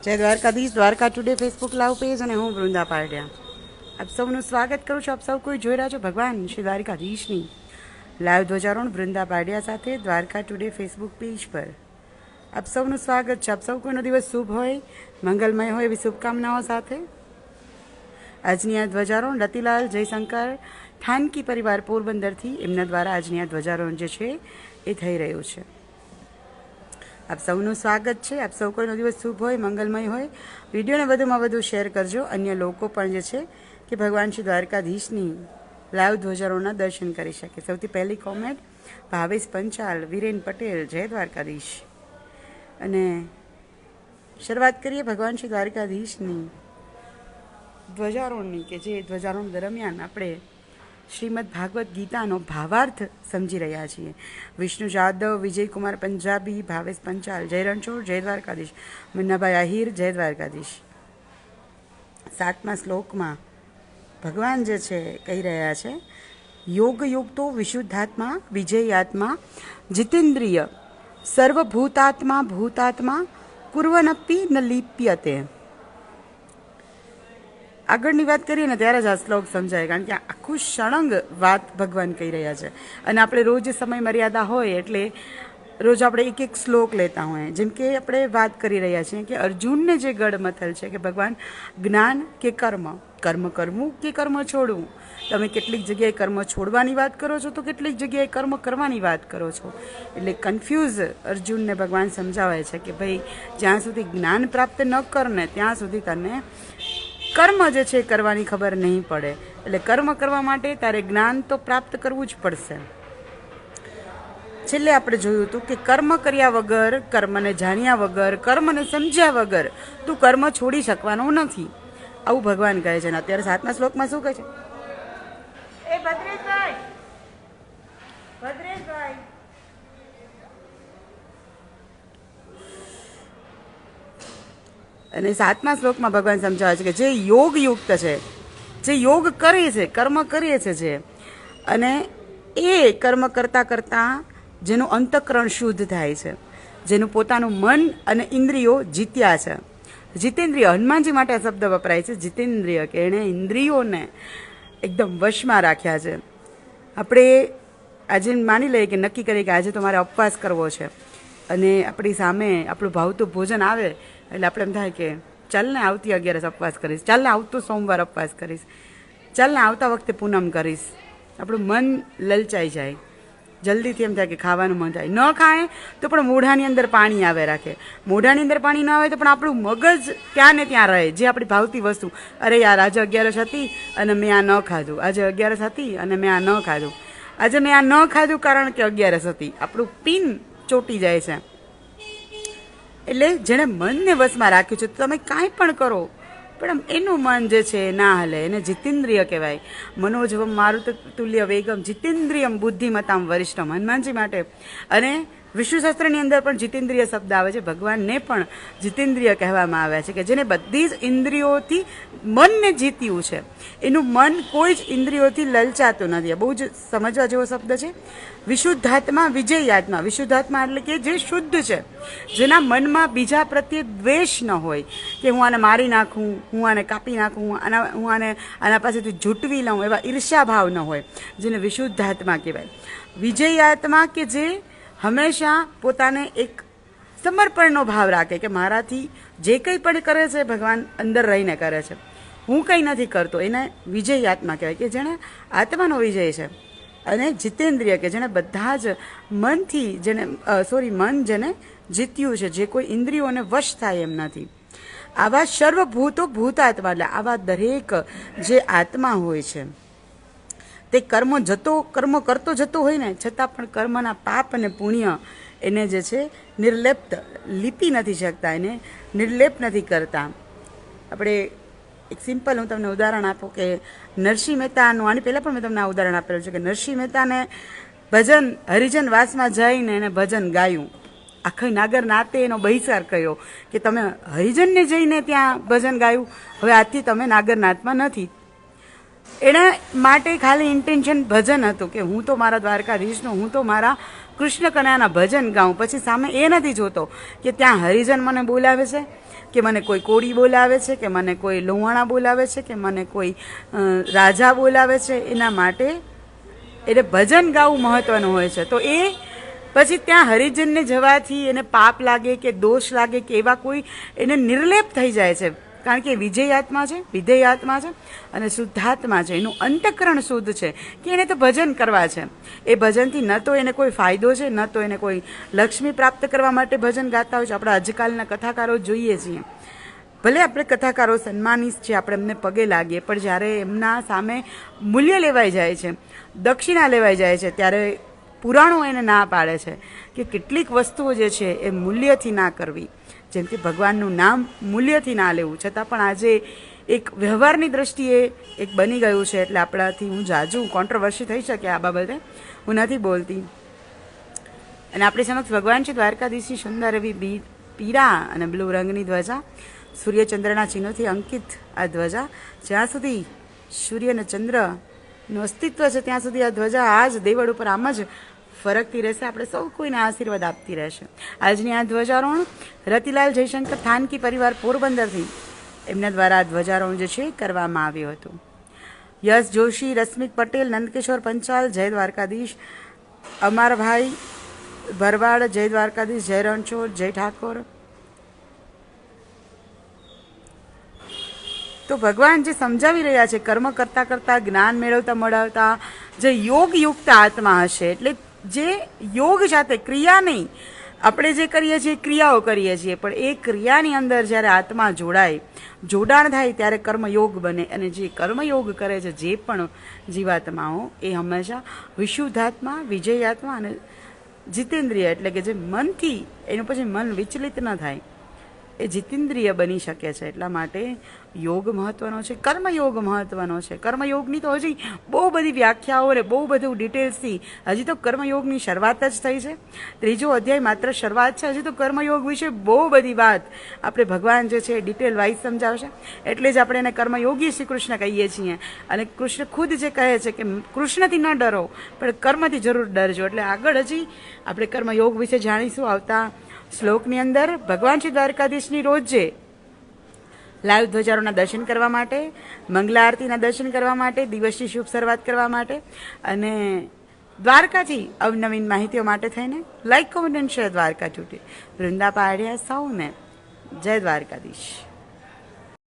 જય Dwarkadhish. Dwarka today Facebook live page અને હું વૃંદા પારડિયા આપ સૌનું સ્વાગત કરું છું. આપ સૌ કોઈ જોઈ રહ્યા છો ભગવાન શ્રી દ્વારકાધીશની લાઈવ ધ્વજારોહણ વૃંદા પારડિયા સાથે દ્વારકા ટુડે ફેસબુક પેજ પર આપ સૌનું સ્વાગત છે. આપ સૌ કોઈનો દિવસ શુભ હોય, મંગલમય હોય એવી શુભકામનાઓ સાથે આજની આ ધ્વજારોહણ રતિલાલ જયશંકર ઠાનકી પરિવાર પોરબંદરથી એમના દ્વારા આજની આ ધ્વજારોહણ જે છે એ થઈ રહ્યું છે. આપ સૌનું સ્વાગત છે. આપ સૌ કોઈનો દિવસ શુભ હોય, મંગલમય હોય. વિડીયોને વધુમાં વધુ શેર કરજો. અન્ય લોકો પણ જે છે કે ભગવાન શ્રી દ્વારકાધીશની લાઈવ ધ્વજારોહણના દર્શન કરી શકે. સૌથી પહેલી કોમેન્ટ ભાવેશ પંચાલ, વિરેન પટેલ, જય દ્વારકાધીશ. અને શરૂઆત કરીએ ભગવાન શ્રી દ્વારકાધીશની ધ્વજારોહણની, કે જે ધ્વજારોહણ દરમિયાન આપણે શ્રીમદ ભાગવત ગીતાનો ભાવાર્થ સમજી રહ્યા છીએ. વિષ્ણુ જાદવ, વિજયકુમાર પંજાબી, ભાવેશ પંચાલ, જય રણછોડ, જય દ્વારકાધીશ. મુન્નાભાઈ આહિર, જય દ્વારકાધીશ. 7મા શ્લોકમાં ભગવાન જે છે કહી રહ્યા છે, યોગ યુક્તો વિશુદ્ધાત્મા વિજયાત્મા જીતેન્દ્રિય સર્વભૂતાત્મા ભૂતાત્મા કુર્વનપી ન લિપ્યતે. આગળની વાત કરીએ ને ત્યારે જ આ શ્લોક સમજાય, કારણ કે આખું સળંગ વાત ભગવાન કહી રહ્યા છે. અને આપણે રોજ સમય મર્યાદા હોય એટલે રોજ આપણે એક એક શ્લોક લેતા હોય. જેમ કે આપણે વાત કરી રહ્યા છીએ કે અર્જુનને જે ગડમથલ છે કે ભગવાન જ્ઞાન કે કર્મ, કર્મ કરવું કે કર્મ છોડવું. તમે કેટલીક જગ્યાએ કર્મ છોડવાની વાત કરો છો તો કેટલીક જગ્યાએ કર્મ કરવાની વાત કરો છો. એટલે કન્ફ્યુઝ અર્જુનને ભગવાન સમજાવે છે કે ભાઈ જ્યાં સુધી જ્ઞાન પ્રાપ્ત ન કરને ત્યાં સુધી તને કર્મ જે છે કરવાની ખબર નહીં પડે. એટલે કર્મ કરવા માટે તારે જ્ઞાન તો પ્રાપ્ત કરવું જ પડશે. છેલ્લે આપણે જોયું હતું કે કર્મ કર્યા વગર, કર્મને જાણ્યા વગર, કર્મને સમજ્યા વગર તું કર્મ છોડી શકવાનો નથી, આવું ભગવાન કહે છે. ને અત્યારે 7મા શ્લોકમાં શું કહે છે? એ ભદ્રેશભાઈ, ભદ્રેશભાઈ, અને 7મા શ્લોકમાં ભગવાન સમજાવે છે કે જે યોગ યુક્ત છે, જે યોગ કરે છે, કર્મ કરે છે જે, અને એ કર્મ કરતાં કરતાં જેનું અંતઃકરણ શુદ્ધ થાય છે, જેનું પોતાનું મન અને ઇન્દ્રિયો જીત્યા છે. જીતેન્દ્રિય, હનુમાનજી માટે આ શબ્દ વપરાય છે, જીતેન્દ્રિય, કે એણે ઇન્દ્રિયોને એકદમ વશમાં રાખ્યા છે. આપણે આજે માની લઈએ કે નક્કી કરીએ કે આજે તો મારે ઉપવાસ કરવો છે અને આપણી સામે આપણું ભાવતું ભોજન આવે એટલે આપણે એમ થાય કે ચાલ ને આવતી 11 ઉપવાસ કરીશ, ચાલ ને આવતું સોમવાર ઉપવાસ કરીશ, ચાલ ને આવતા વખતે પૂનમ કરીશ. આપણું મન લલચાઈ જાય, જલ્દીથી એમ થાય કે ખાવાનું મન થાય. ન ખાય તો પણ મોઢાની અંદર પાણી આવે રાખે. મોઢાની અંદર પાણી ન આવે તો પણ આપણું મગજ ત્યાં ને ત્યાં રહે, જે આપણી ભાવતી વસ્તુ. અરે યાર આજે 11 હતી અને મેં આ ન ખાધું, આજે 11 હતી અને મેં આ ન ખાધું, આજે મેં આ ન ખાધું કારણ કે 11 હતી. આપણું પિન ચોંટી જાય છે. એટલે જેણે મનને વશમાં રાખ્યું છે, તમે કાંઈ પણ કરો પણ એનું મન જે છે ના હલે, એને જીતેન્દ્રિય કહેવાય. મનોજવમ મારુત તુલ્ય વેગમ જીતેન્દ્રિયમ બુદ્ધિમતામ વરિષ્ઠમ, હનુમાનજી માટે. અને વિષ્ણુશાસ્ત્રની અંદર પણ જીતેન્દ્રિય શબ્દ આવે છે. ભગવાનને પણ જીતેન્દ્રિય કહેવામાં આવ્યા છે કે જેને બધી જ ઇન્દ્રિયોથી મનને જીત્યું છે. એનું મન કોઈ જ ઇન્દ્રિયોથી લલચાતું નથી. બહુ જ સમજવા જેવો શબ્દ છે. વિશુદ્ધાત્મા વિજયાત્મા. વિશુદ્ધાત્મા એટલે કે જે શુદ્ધ છે, જેના મનમાં બીજા પ્રત્યે દ્વેષ ન હોય કે હું આને મારી નાખું, હું આને કાપી નાખું, હું આના પાસેથી ઝૂંટવી લઉં, એવા ઈર્ષ્યાભાવ ન હોય, જેને વિશુદ્ધાત્મા કહેવાય. વિજયાત્મા કે જે હંમેશા પોતાને એક સમર્પણનો ભાવ રાખે કે મારાથી જે કંઈ પણ કરે છે ભગવાન અંદર રહીને કરે છે, હું કંઈ નથી કરતો, એને વિજયાત્મા કહેવાય કે જેણે આત્માનો વિજય છે. અને જીતેન્દ્રિય કે જેણે બધા જ મનથી મન જેને જીત્યું છે, જે કોઈ ઇન્દ્રિયોને વશ થાય એમ નથી. આવા સર્વભૂતો ભૂતાત્મા, એટલે આવા દરેક જે આત્મા હોય છે તે કર્મ કરતો જતો હોય ને છતાં પણ કર્મના પાપ અને પુણ્ય એને જે છે નિર્લેપ્ત, લીપી નથી શકતા, એને નિર્લેપ નથી કરતા. આપણે એક સિમ્પલ હું તમને ઉદાહરણ આપું કે નરસિંહ મહેતાનું, આની પહેલાં પણ મેં તમને આ ઉદાહરણ આપેલું છે કે નરસિંહ મહેતાને ભજન હરિજન વાસમાં જઈને એને ભજન ગાયું. આખી નાગર નાતે એનો બહિષ્કાર કર્યો કે તમે હરિજનને જઈને ત્યાં ભજન ગાયું, હવે આજથી તમે નાગરનાથમાં નથી. એના માટે ખાલી ઇન્ટેન્શન ભજન હતું કે હું તો મારા દ્વારકાધીશનું, હું તો મારા કૃષ્ણ કનૈયાના ભજન ગાઉં. પછી સામે એ નથી જોતો કે ત્યાં હરિજન મને બોલાવે છે, કે મને કોઈ કોળી બોલાવે છે, કે મને કોઈ લોહાણા બોલાવે છે, કે મને કોઈ રાજા બોલાવે છે, એના માટે એટલે ભજન ગાવું મહત્વનું હોય છે. તો એ પછી ત્યાં હરિજનને જવાથી એને પાપ લાગે કે દોષ લાગે કે એવા કોઈ એને નિર્લેપ થઈ જાય છે, કારણ કે વિજય આત્મા છે, વિધેય આત્મા છે અને શુદ્ધાત્મા છે. એનું અંતઃકરણ શુદ્ધ છે કે એને તો ભજન કરવા છે. એ ભજનથી ન તો એને કોઈ ફાયદો છે, ન તો એને કોઈ લક્ષ્મી પ્રાપ્ત કરવા માટે ભજન ગાતા હોય છે. આપણે આજકાલના કથાકારો જોઈએ છીએ, ભલે આપણે કથાકારો સન્માનિત છે, આપણે એમને પગે લાગીએ, પણ જ્યારે એમના સામે મૂલ્ય લેવાઈ જાય છે, દક્ષિણા લેવાઈ જાય છે, ત્યારે પુરાણો એને ના પાડે છે કે કેટલીક વસ્તુઓ જે છે એ મૂલ્યથી ના કરવી. જેમ કે ભગવાનનું નામ મૂલ્યથી ના લેવું, છતાં પણ આજે એક વ્યવહારની દ્રષ્ટિએ એક બની ગયું છે. એટલે આપણાથી હું જાજુ કોન્ટ્રોવર્સી થઈ શકે આ બાબતે, હું નથી બોલતી. અને આપણી સમક્ષ ભગવાન છે દ્વારકાધીશની સુંદર એવી પીળા અને બ્લુ રંગની ધ્વજા, સૂર્યચંદ્રના ચિહ્નોથી અંકિત આ ધ્વજા. જ્યાં સુધી સૂર્ય અને ચંદ્રનું અસ્તિત્વ છે ત્યાં સુધી આ ધ્વજા આ જ દેવળ ઉપર આમ જ ફરકતી રહેશે. આપણે સૌ કોઈને આશીર્વાદ આપતી રહેશે. આજની આ ધ્વજારોહણ રતિલાલ જયશંકર થાનકી પરિવાર પોરબંદરથી એમના દ્વારા ધ્વજારોહણ જે છે કરવામાં આવ્યું હતું. યશ જોશી, રશ્મિક પટેલ, નંદકિશોર પંચાલ, જય દ્વારકાધીશ, અમરભાઈ ભરવાડ, જય દ્વારકાધીશ, જય રણછોડ, જય ઠાકોર. તો ભગવાન જે સમજાવી રહ્યા છે, કર્મ કરતા કરતા જ્ઞાન મેળવતા મળવતા જે યોગયુક્ત આત્મા હશે, એટલે જે યોગ સાથે ક્રિયા નહીં, આપણે જે કરીએ છીએ ક્રિયાઓ કરીએ છીએ, પણ એ ક્રિયાની અંદર જ્યારે આત્મા જોડાય, જોડાણ થાય ત્યારે કર્મયોગ બને. અને જે કર્મયોગ કરે છે જે પણ જીવાત્માઓ, એ હંમેશા વિશુદ્ધાત્મા, વિજયાત્મા અને જીતેન્દ્રિય, એટલે કે જે મનથી એનું પછી મન વિચલિત ન થાય, એ જીતેન્દ્રિય બની શકે છે. એટલા માટે યોગ મહત્વનો છે, કર્મયોગ મહત્વનો છે. કર્મયોગની તો હજી બહુ બધી વ્યાખ્યાઓ અને બહુ બધું ડિટેલ્સથી, હજી તો કર્મયોગની શરૂઆત જ થઈ છે. 3જો અધ્યાય માત્ર શરૂઆત છે. હજી તો કર્મયોગ વિશે બહુ બધી વાત આપણે ભગવાન જે છે ડિટેલ વાઇઝ સમજાવશે. એટલે જ આપણે એને કર્મયોગી શ્રી કૃષ્ણ કહીએ છીએ. અને કૃષ્ણ ખુદ જે કહે છે કે કૃષ્ણથી ન ડરો, પણ કર્મથી જરૂર ડરજો. એટલે આગળ હજી આપણે કર્મયોગ વિશે જાણીશું આવતા શ્લોકની અંદર. ભગવાન શ્રી દ્વારકાધીશની રોજ લાઈવ ધ્વજારોના દર્શન કરવા માટે, મંગલા આરતીના દર્શન કરવા માટે, દિવસની શુભ શરૂઆત કરવા માટે અને દ્વારકાથી અવનવીન માહિતીઓ માટે થઈને લાઈક, કોમેન્ટ અને શેર દ્વારકા ટુડે. વૃંદા પાડ્યા સૌને જય દ્વારકાધીશ.